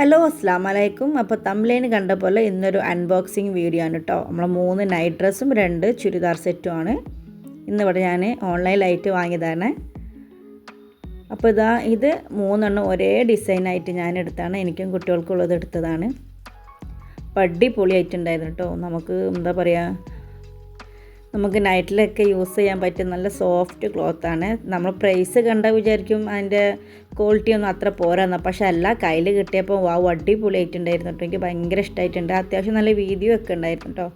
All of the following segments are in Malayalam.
ഹലോ അസ്സാം വലൈക്കും. അപ്പോൾ തംബ്ലൈൻ കണ്ട പോലെ ഇന്നൊരു അൺബോക്സിങ് വീഡിയോ ആണ് കേട്ടോ. നമ്മളെ 3 നൈറ്റ് ഡ്രസ്സും 2 ചുരിദാർ സെറ്റുമാണ് ഇന്നിവിടെ ഞാൻ ഓൺലൈനിലായിട്ട് വാങ്ങിയതാണ്. അപ്പോൾ ഇത് 3 എണ്ണം ഒരേ ഡിസൈനായിട്ട് ഞാൻ എടുത്താണ്. എനിക്കും കുട്ടികൾക്കുള്ളത് എടുത്തതാണ്. അപ്പോൾ അടിപൊളിയായിട്ടുണ്ടായിരുന്നു കേട്ടോ. നമുക്ക് എന്താ പറയുക, നമുക്ക് നൈറ്റിലൊക്കെ യൂസ് ചെയ്യാൻ പറ്റിയ നല്ല സോഫ്റ്റ് ക്ലോത്താണ്. നമ്മൾ പ്രൈസ് കണ്ടാൽ വിചാരിക്കും അതിൻ്റെ ക്വാളിറ്റി ഒന്നും അത്ര പോരാന്ന്. പക്ഷെ അല്ല, കയ്യിൽ കിട്ടിയപ്പോൾ അടിപൊളിയായിട്ടുണ്ടായിരുന്നു കേട്ടോ. എനിക്ക് ഭയങ്കര ഇഷ്ടമായിട്ടുണ്ട്. അത്യാവശ്യം നല്ല വീതിയും ഒക്കെ ഉണ്ടായിരുന്നു കേട്ടോ.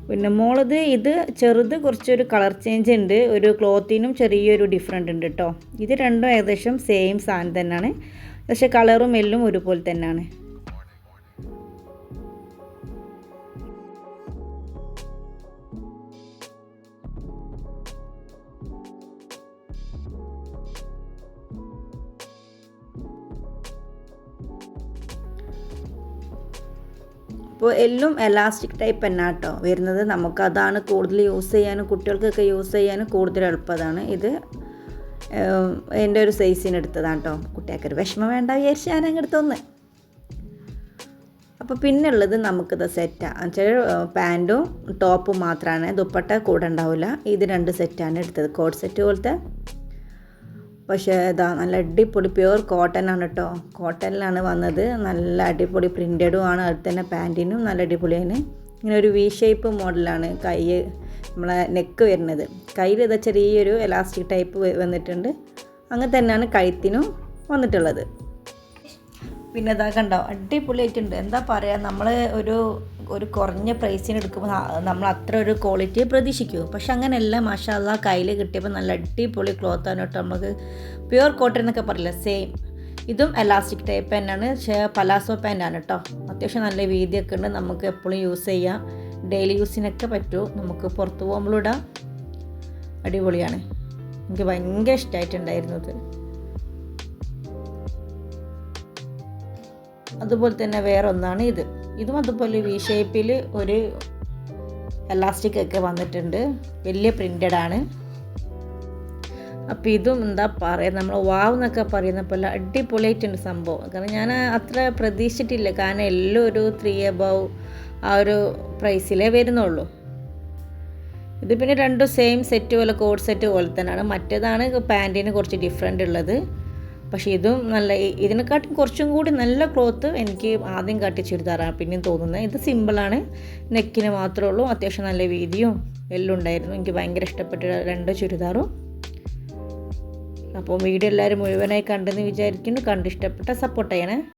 പിന്നെ ഇത് ചെറുത് കുറച്ചൊരു കളർ ചേഞ്ച് ഉണ്ട്. ഒരു ക്ലോത്തിനും ചെറിയൊരു ഡിഫറൻറ്റ് ഉണ്ട് കേട്ടോ. ഇത് രണ്ടും ഏകദേശം സെയിം സാധനം തന്നെയാണ്, പക്ഷേ കളറും എല്ലാം ഒരുപോലെ തന്നെയാണ്. അപ്പോൾ എല്ലാം എലാസ്റ്റിക് ടൈപ്പ് തന്നെ കേട്ടോ വരുന്നത്. നമുക്കതാണ് കൂടുതൽ യൂസ് ചെയ്യാനും കുട്ടികൾക്കൊക്കെ യൂസ് ചെയ്യാനും കൂടുതൽ എളുപ്പമാണ്. ഇത് എൻ്റെ ഒരു സൈസിന് എടുത്തതാണ് കേട്ടോ. കുട്ടികൾക്കൊരു വിഷമം വേണ്ട വിചാരിച്ച് ഞാൻ അങ്ങ് എടുത്തൊന്ന്. അപ്പോൾ പിന്നുള്ളത് നമുക്കിത് സെറ്റാണ് വെച്ചാൽ പാൻറ്റും ടോപ്പും മാത്രമാണ്, ദുപ്പട്ട കൂടെ ഉണ്ടാവില്ല. ഇത് 2 സെറ്റാണ് എടുത്തത്, കോട്ട് സെറ്റ് പോലത്തെ. പക്ഷേ നല്ല അടിപൊളി പ്യുവർ കോട്ടൺ ആണ് കേട്ടോ. കോട്ടണിലാണ് വന്നത്. നല്ല അടിപൊളി പ്രിൻറ്റഡും ആണ്. അത് തന്നെ പാൻറ്റിനും നല്ല അടിപൊളിയാണ്. ഇങ്ങനെ ഒരു വി ഷേപ്പ് മോഡലാണ് കൈ, നമ്മളെ നെക്ക് വരുന്നത്. കയ്യിൽ ചെറിയൊരു എലാസ്റ്റിക് ടൈപ്പ് വന്നിട്ടുണ്ട്. അങ്ങനെ തന്നെയാണ് കഴുത്തിനും വന്നിട്ടുള്ളത്. പിന്നെ കണ്ടോ, അടിപൊളിയായിട്ടുണ്ട്. എന്താ പറയുക, നമ്മൾ ഒരു കുറഞ്ഞ പ്രൈസിന് എടുക്കുമ്പോൾ നമ്മൾ അത്ര ഒരു ക്വാളിറ്റി പ്രതീക്ഷിക്കും. പക്ഷെ അങ്ങനെയല്ല. മാഷാ അല്ലാ, കയ്യിൽ കിട്ടിയപ്പോൾ നല്ല അടിപൊളി ക്ലോത്താണ് കേട്ടോ. നമുക്ക് പ്യുവർ കോട്ടൺ എന്നൊക്കെ പറയില്ല, സെയിം. ഇതും എലാസ്റ്റിക് ടൈപ്പ് തന്നെയാണ്, പക്ഷേ പലാസോ പാൻ്റാണ് കേട്ടോ. അത്യാവശ്യം നല്ല വീതിയൊക്കെ ഉണ്ട്. നമുക്ക് എപ്പോഴും യൂസ് ചെയ്യാം, ഡെയിലി യൂസിനൊക്കെ പറ്റും. നമുക്ക് പുറത്ത് പോകുമ്പോഴും ഇടാം. അടിപൊളിയാണ്. എനിക്ക് ഭയങ്കര ഇഷ്ടമായിട്ടുണ്ടായിരുന്നത്. അതുപോലെ തന്നെ വേറൊന്നാണ് ഇതും അതുപോലെ വി ഷേപ്പിൽ ഒരു എലാസ്റ്റിക് ഒക്കെ വന്നിട്ടുണ്ട്. വലിയ പ്രിൻ്റഡാണ്. അപ്പോൾ ഇതും എന്താ പറയുക, നമ്മൾ വാവ് എന്നൊക്കെ പറയുന്ന പോലെ അടിപൊളിയായിട്ടുണ്ട് സംഭവം. കാരണം ഞാൻ അത്ര പ്രതീക്ഷിച്ചിട്ടില്ല. കാരണം എല്ലാം ഒരു 3 above ആ ഒരു പ്രൈസിലേ വരുന്നുള്ളൂ. ഇത് പിന്നെ 2 സെയിം സെറ്റ് പോലെ, കോഡ് സെറ്റ് പോലെ തന്നെയാണ്. മറ്റേതാണ് പാൻറ്റിന് കുറച്ച് ഡിഫറെൻ്റ് ഉള്ളത്. പക്ഷേ ഇതും നല്ല, ഇതിനെക്കാട്ടും കുറച്ചും കൂടി നല്ല ക്ലോത്ത് എനിക്ക് ആദ്യം കാട്ടി ചുരിദാറാണ് പിന്നെയും തോന്നുന്നത്. ഇത് സിമ്പിളാണ്, നെക്കിന് മാത്രമേ ഉള്ളൂ. അത്യാവശ്യം നല്ല വീതിയും എല്ലാം ഉണ്ടായിരുന്നു. എനിക്ക് ഭയങ്കര ഇഷ്ടപ്പെട്ട 2 ചുരിദാറും. അപ്പോൾ വീഡിയോ എല്ലാവരും മുഴുവനായി കണ്ടെന്ന് വിചാരിക്കുന്നു. കണ്ടിഷ്ടപ്പെട്ട സപ്പോർട്ട് ചെയ്യണേ.